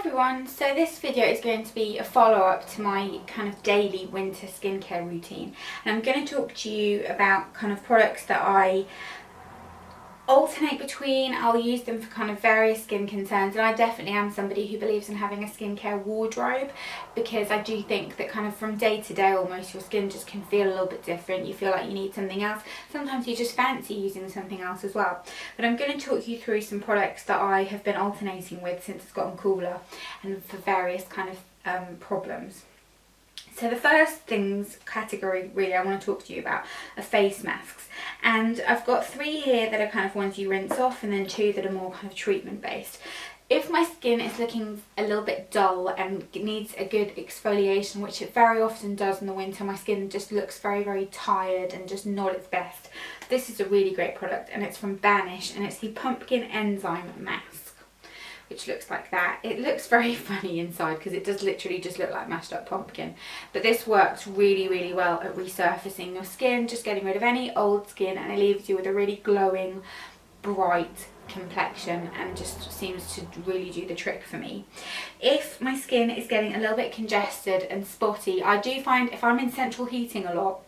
everyone, so this video is going to be a follow-up to my kind of daily winter skincare routine, and I'm going to talk to you about kind of products that I alternate between. I'll use them for kind of various skin concerns, and I definitely am somebody who believes in having a skincare wardrobe, because I do think that kind of from day to day almost your skin just can feel a little bit different. You feel like you need something else. Sometimes you just fancy using something else as well. But I'm going to talk you through some products that I have been alternating with since it's gotten cooler and for various kind of problems. So the first things category really I want to talk to you about are face masks, and I've got 3 here that are kind of ones you rinse off, and then 2 that are more kind of treatment based. If my skin is looking a little bit dull and needs a good exfoliation, which it very often does in the winter, my skin just looks very tired and just not its best, this is a really great product, and it's from Banish, and it's the pumpkin enzyme mask, which looks like that. It looks very funny inside because it does literally just look like mashed up pumpkin, but this works really well at resurfacing your skin, just getting rid of any old skin, and it leaves you with a really glowing, bright complexion, and just seems to really do the trick for me. If my skin is getting a little bit congested and spotty, I do find if I'm in central heating a lot,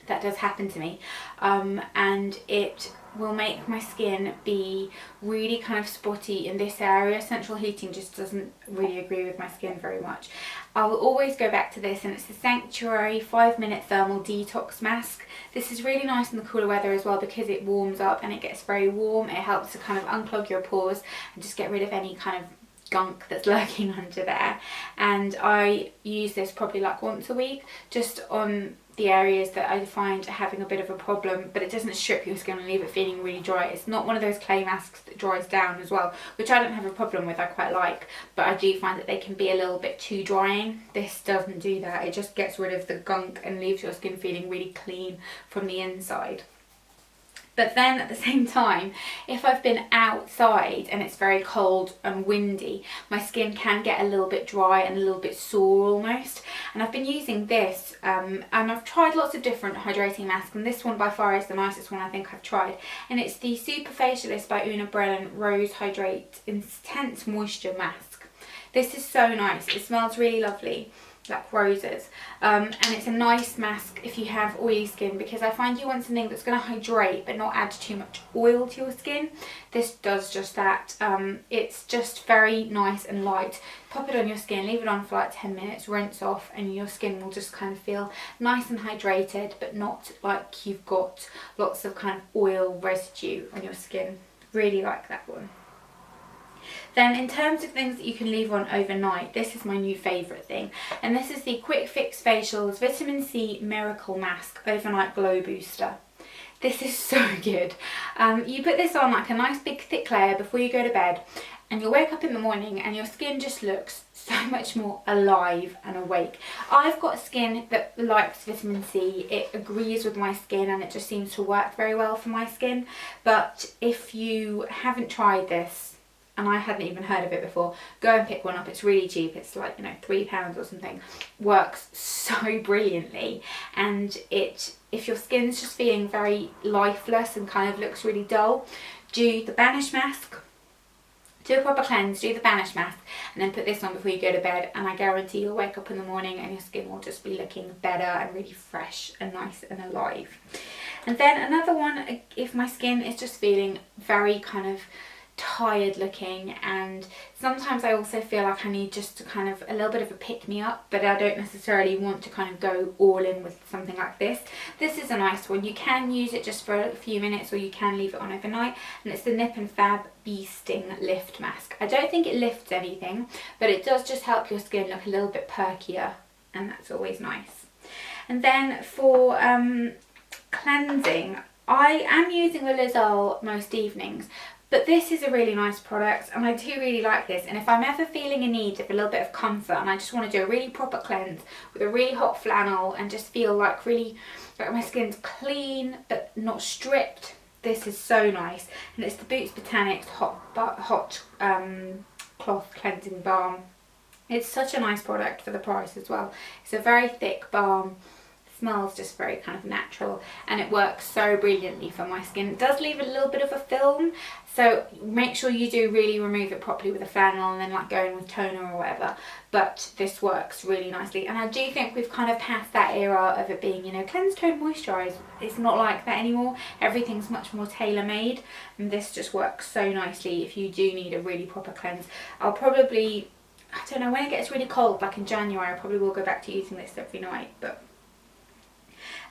that does happen to me, and it will make my skin be really kind of spotty in this area. Central heating just doesn't really agree with my skin very much. I will always go back to this, and it's the Sanctuary 5-minute thermal detox mask. This is really nice in the cooler weather as well because it warms up and it gets very warm. It helps to kind of unclog your pores and just get rid of any kind of gunk that's lurking under there. And I use this probably like once a week, just on the areas that I find are having a bit of a problem, but it doesn't strip your skin and leave it feeling really dry. It's not one of those clay masks that dries down as well, which I don't have a problem with, I quite like, but I do find that they can be a little bit too drying. This doesn't do that. It just gets rid of the gunk and leaves your skin feeling really clean from the inside. But then at the same time, if I've been outside and it's very cold and windy, my skin can get a little bit dry and a little bit sore almost. And I've been using this, and I've tried lots of different hydrating masks, and this one by far is the nicest one I think I've tried. And it's the Superfacialist by Brennan Rose Hydrate Intense Moisture Mask. This is so nice. It smells really lovely, like roses, and it's a nice mask if you have oily skin, because I find you want something that's going to hydrate but not add too much oil to your skin. This does just that. It's just very nice and light. Pop it on your skin, leave it on for like 10 minutes, rinse off, and your skin will just kind of feel nice and hydrated, but not like you've got lots of kind of oil residue on your skin. Really like that one. Then in terms of things that you can leave on overnight, this is my new favourite thing, and this is the Quick Fix Facials Vitamin C Miracle Mask Overnight Glow Booster. This is so good. You put this on like a nice big thick layer before you go to bed, and you'll wake up in the morning and your skin just looks so much more alive and awake. I've got skin that likes vitamin C. It agrees with my skin and it just seems to work very well for my skin. But if you haven't tried this, and I hadn't even heard of it before, go and pick one up. It's really cheap. It's like, you know, £3 or something. Works so brilliantly. And if your skin's just feeling very lifeless and kind of looks really dull, do the Banish mask. Do a proper cleanse, do the Banish mask, and then put this on before you go to bed, and I guarantee you'll wake up in the morning and your skin will just be looking better and really fresh and nice and alive. And then another one, if my skin is just feeling very kind of tired looking, and sometimes I also feel like I need just to kind of a little bit of a pick me up, but I don't necessarily want to kind of go all in with something like this. This is a nice one. You can use it just for a few minutes, or you can leave it on overnight, and it's the Nip and Fab Bee Sting Lift Mask. I don't think it lifts anything, but it does just help your skin look a little bit perkier, and that's always nice. And then for cleansing, I am using the Lizol most evenings, but this is a really nice product, and I do really like this. And if I'm ever feeling in need of a little bit of comfort and I just want to do a really proper cleanse with a really hot flannel and just feel like really like my skin's clean but not stripped, this is so nice. And it's the Botanics hot cloth cleansing balm. It's such a nice product for the price as well. It's a very thick balm. Smells just very kind of natural, and it works so brilliantly for my skin. It does leave a little bit of a film, So make sure you do really remove it properly with a flannel and then like go in with toner or whatever. But this works really nicely, and I do think we've kind of passed that era of it being, you know, cleanse, tone, moisturise. It's not like that anymore. Everything's much more tailor-made, and this just works so nicely if you do need a really proper cleanse. I'll probably, I don't know, when it gets really cold, like in January, I probably will go back to using this every night.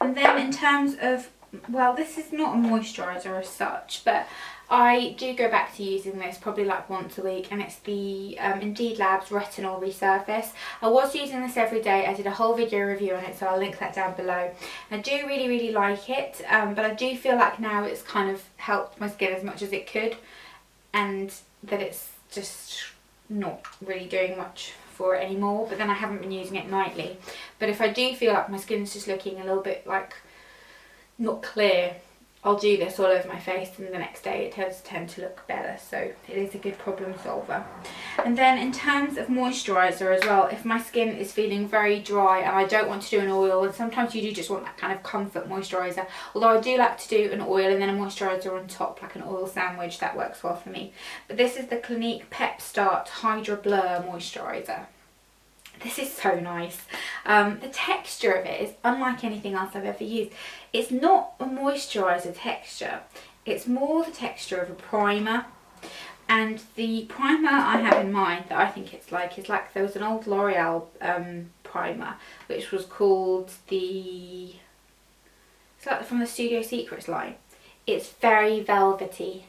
And then in terms of, well, this is not a moisturiser as such, but I do go back to using this probably like once a week, and it's the Indeed Labs Retinol Resurface. I was using this every day. I did a whole video review on it, so I'll link that down below. I do really like it, but I do feel like now it's kind of helped my skin as much as it could, and that it's just not really doing much for it anymore. But then I haven't been using it nightly. But if I do feel like my skin's just looking a little bit like not clear, I'll do this all over my face, and the next day it does tend to look better, so it is a good problem solver. And then in terms of moisturiser as well, if my skin is feeling very dry and I don't want to do an oil, and sometimes you do just want that kind of comfort moisturiser, although I do like to do an oil and then a moisturiser on top, like an oil sandwich, that works well for me. But this is the Clinique pep-start hydroblur moisturiser. This is so nice. The texture of it is unlike anything else I've ever used. It's not a moisturiser texture, it's more the texture of a primer. And the primer I have in mind that I think it's like is like, there was an old L'Oreal primer which was called the, it's like from the Studio Secrets line. It's very velvety,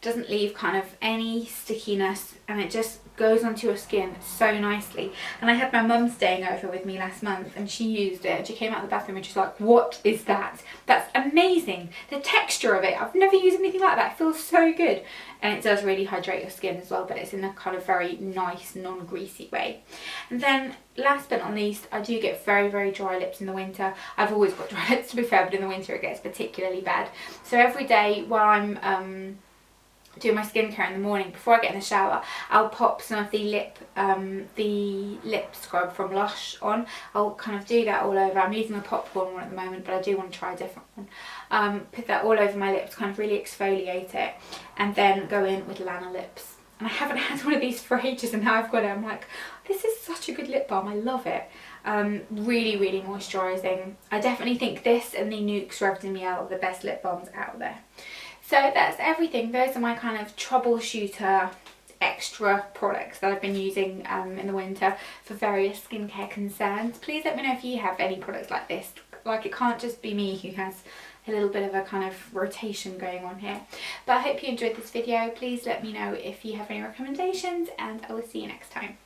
doesn't leave kind of any stickiness, and it just goes onto your skin so nicely. And I had my mum staying over with me last month, and she used it, and she came out of the bathroom and she's like, what is that? That's amazing. The texture of it, I've never used anything like that. It feels so good, and it does really hydrate your skin as well, but it's in a kind of very nice non-greasy way. And then last but not least, I do get very dry lips in the winter. I've always got dry lips, to be fair, but in the winter it gets particularly bad. So every day while I'm doing my skincare in the morning, before I get in the shower, I'll pop some of the lip scrub from Lush on. I'll kind of do that all over. I'm using the popcorn one at the moment, but I do want to try a different one. Put that all over my lips, kind of really exfoliate it, and then go in with lanolips. And I haven't had one of these for ages, and now I've got it. I'm like, this is such a good lip balm. I love it. Really moisturising. I definitely think this and the Nuxe Revs in Miel are the best lip balms out there. So that's everything. Those are my kind of troubleshooter extra products that I've been using in the winter for various skincare concerns. Please let me know if you have any products like this. Like, it can't just be me who has a little bit of a kind of rotation going on here. But I hope you enjoyed this video. Please let me know if you have any recommendations, and I will see you next time.